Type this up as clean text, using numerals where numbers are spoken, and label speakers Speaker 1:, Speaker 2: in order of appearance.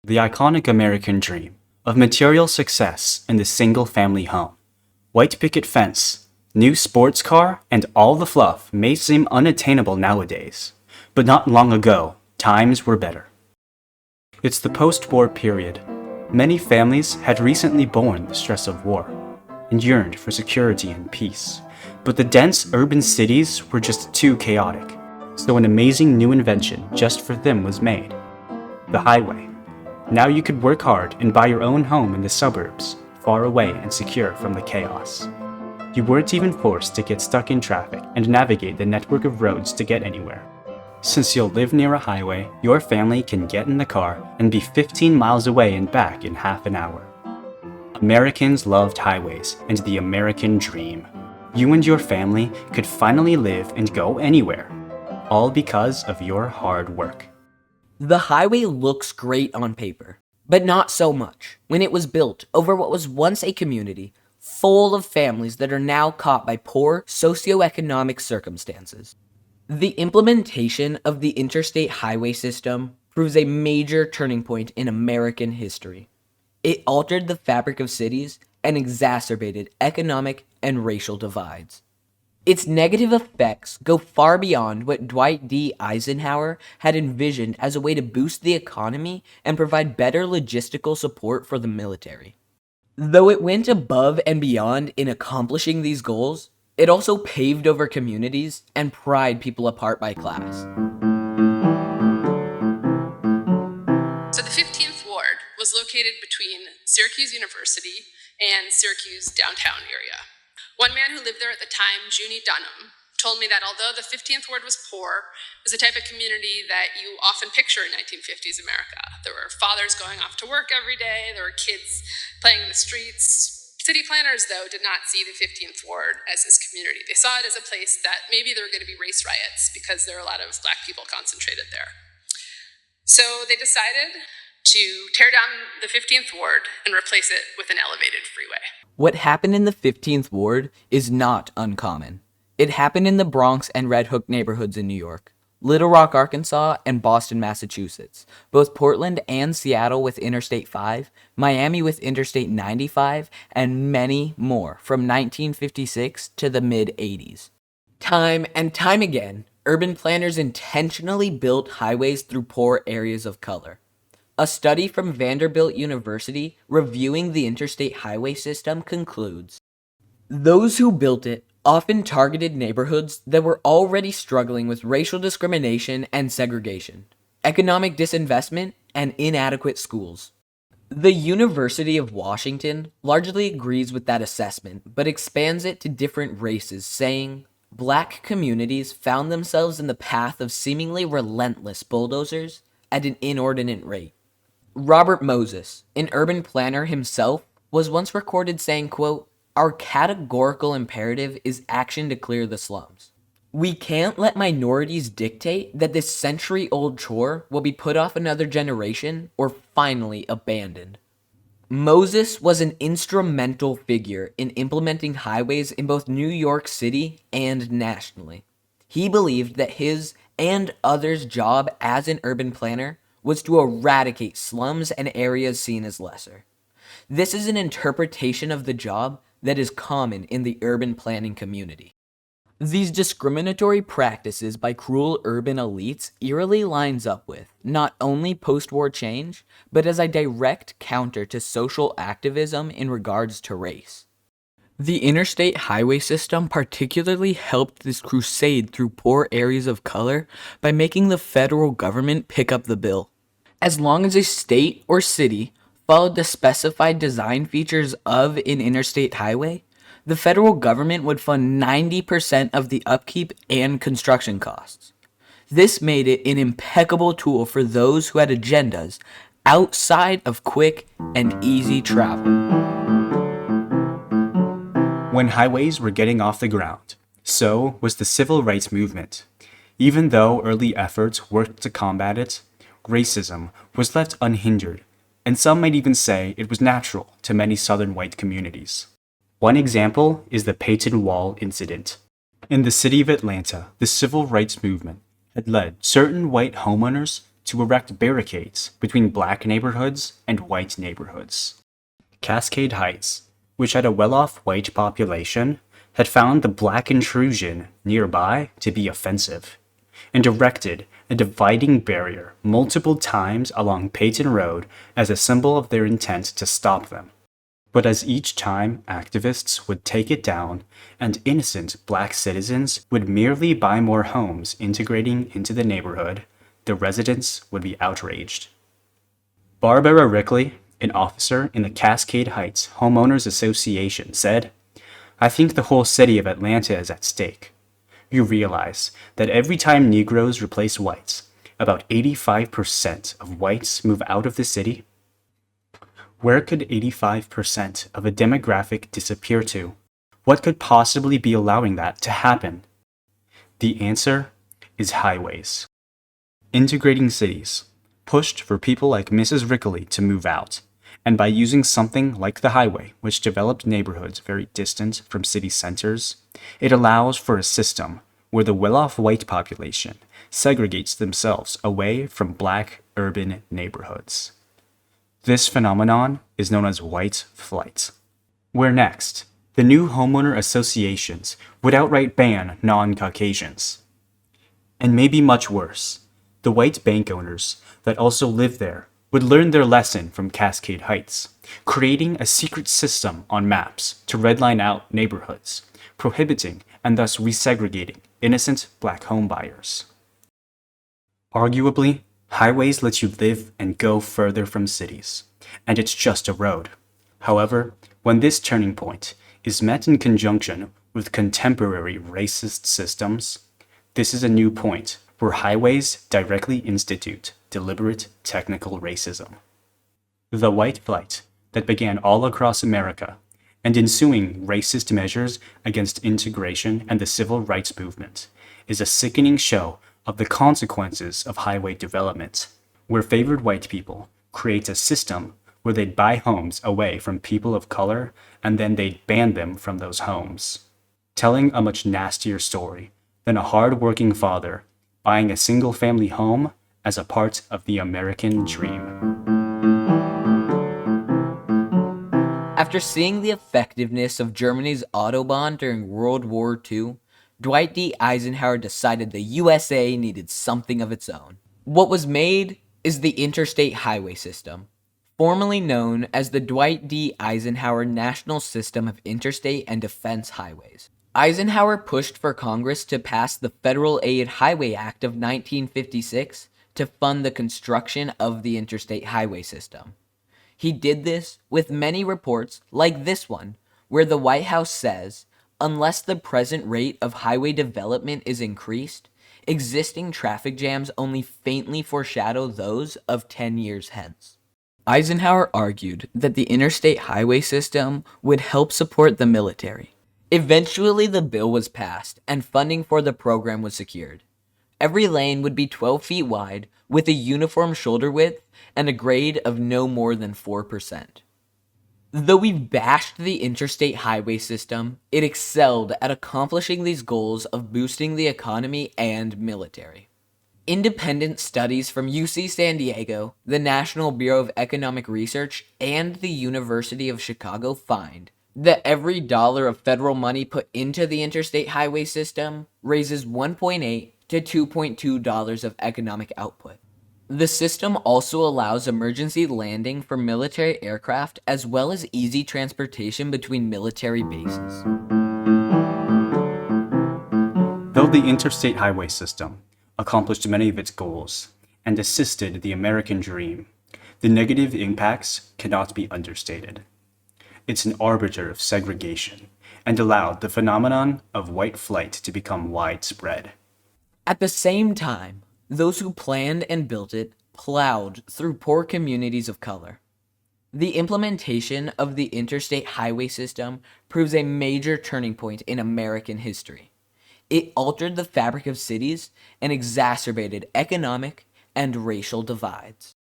Speaker 1: The iconic American dream of material success in the single-family home, white picket fence, new sports car, and all the fluff may seem unattainable nowadays, but not long ago, times were better. It's the post-war period. Many families had recently borne the stress of war and yearned for security and peace, but the dense urban cities were just too chaotic, so an amazing new invention just for them was made: the highway. Now you could work hard and buy your own home in the suburbs, far away and secure from the chaos. You weren't even forced to get stuck in traffic and navigate the network of roads to get anywhere. Since you'll live near a highway, your family can get in the car and be 15 miles away and back in half an hour. Americans loved highways and the American dream. You and your family could finally live and go anywhere, all because of your hard work.
Speaker 2: The highway looks great on paper, but not so much when it was built over what was once a community full of families that are now caught by poor socioeconomic circumstances. The implementation of the interstate highway system proves a major turning point in American history. It altered the fabric of cities and exacerbated economic and racial divides. Its negative effects go far beyond what Dwight D. Eisenhower had envisioned as a way to boost the economy and provide better logistical support for the military. Though it went above and beyond in accomplishing these goals, it also paved over communities and pried people apart by class.
Speaker 3: So the 15th Ward was located between Syracuse University and Syracuse downtown area. One man who lived there at the time, Junie Dunham, told me that although the 15th Ward was poor, it was the type of community that you often picture in 1950s America. There were fathers going off to work every day, there were kids playing in the streets. City planners, though, did not see the 15th Ward as this community. They saw it as a place that maybe there were going to be race riots because there were a lot of black people concentrated there. So they decided to tear down the 15th Ward and replace it with an elevated freeway.
Speaker 2: What happened in the 15th Ward is not uncommon. It happened in the Bronx and Red Hook neighborhoods in New York, Little Rock, Arkansas, and Boston, Massachusetts, both Portland and Seattle with Interstate 5, Miami with Interstate 95, and many more from 1956 to the mid-80s. Time and time again, urban planners intentionally built highways through poor areas of color. A study from Vanderbilt University reviewing the interstate highway system concludes, those who built it often targeted neighborhoods that were already struggling with racial discrimination and segregation, economic disinvestment, and inadequate schools. The University of Washington largely agrees with that assessment, but expands it to different races, saying, Black communities found themselves in the path of seemingly relentless bulldozers at an inordinate rate. Robert Moses, an urban planner himself, was once recorded saying, quote, our categorical imperative is action to clear the slums. We can't let minorities dictate that this century-old chore will be put off another generation or finally abandoned. Moses was an instrumental figure in implementing highways in both New York City and nationally. He believed that his and others' job as an urban planner was to eradicate slums and areas seen as lesser. This is an interpretation of the job that is common in the urban planning community. These discriminatory practices by cruel urban elites eerily lines up with not only post-war change, but as a direct counter to social activism in regards to race. The interstate highway system particularly helped this crusade through poor areas of color by making the federal government pick up the bill. As long as a state or city followed the specified design features of an interstate highway, the federal government would fund 90% of the upkeep and construction costs. This made it an impeccable tool for those who had agendas outside of quick and easy travel.
Speaker 1: When highways were getting off the ground, so was the civil rights movement. Even though early efforts worked to combat it, racism was left unhindered, and some might even say it was natural to many southern white communities. One example is the Peyton Wall incident. In the city of Atlanta, the civil rights movement had led certain white homeowners to erect barricades between black neighborhoods and white neighborhoods. Cascade Heights, which had a well-off white population, had found the black intrusion nearby to be offensive, and erected a dividing barrier multiple times along Peyton Road as a symbol of their intent to stop them. But as each time activists would take it down, and innocent black citizens would merely buy more homes integrating into the neighborhood, the residents would be outraged. Barbara Rickley, an officer in the Cascade Heights Homeowners Association, said, "I think the whole city of Atlanta is at stake. You realize that every time Negroes replace whites, about 85% of whites move out of the city? Where could 85% of a demographic disappear to? What could possibly be allowing that to happen? The answer is highways. Integrating cities, pushed for people like Mrs. Rickley to move out, and by using something like the highway, which developed neighborhoods very distant from city centers, it allows for a system where the well-off white population segregates themselves away from black urban neighborhoods. This phenomenon is known as white flight. Where next, the new homeowner associations would outright ban non-Caucasians. And maybe much worse, the white bank owners that also live there would learn their lesson from Cascade Heights, creating a secret system on maps to redline out neighborhoods, prohibiting and thus resegregating innocent black homebuyers. Arguably, highways let you live and go further from cities, and it's just a road. However, when this turning point is met in conjunction with contemporary racist systems, this is a new point where highways directly institute deliberate technical racism. The white flight that began all across America and ensuing racist measures against integration and the civil rights movement is a sickening show of the consequences of highway development, where favored white people create a system where they'd buy homes away from people of color and then they'd ban them from those homes, telling a much nastier story than a hard-working father buying a single-family home as a part of the American dream.
Speaker 2: After seeing the effectiveness of Germany's Autobahn during World War II, Dwight D. Eisenhower decided the USA needed something of its own. What was made is the Interstate Highway System, formerly known as the Dwight D. Eisenhower National System of Interstate and Defense Highways. Eisenhower pushed for Congress to pass the Federal Aid Highway Act of 1956 to fund the construction of the Interstate Highway System. He did this with many reports like this one, where the White House says, unless the present rate of highway development is increased, existing traffic jams only faintly foreshadow those of 10 years hence. Eisenhower argued that the interstate highway system would help support the military. Eventually, the bill was passed, and funding for the program was secured. Every lane would be 12 feet wide, with a uniform shoulder width and a grade of no more than 4%. Though we bashed the interstate highway system, it excelled at accomplishing these goals of boosting the economy and military. Independent studies from UC San Diego, the National Bureau of Economic Research, and the University of Chicago find that every dollar of federal money put into the interstate highway system raises $1.8 to $2.2 of economic output. The system also allows emergency landing for military aircraft as well as easy transportation between military bases.
Speaker 1: Though the interstate highway system accomplished many of its goals and assisted the American dream, the negative impacts cannot be understated. It's an arbiter of segregation and allowed the phenomenon of white flight to become widespread.
Speaker 2: At the same time, those who planned and built it plowed through poor communities of color. The implementation of the interstate highway system proves a major turning point in American history. It altered the fabric of cities and exacerbated economic and racial divides.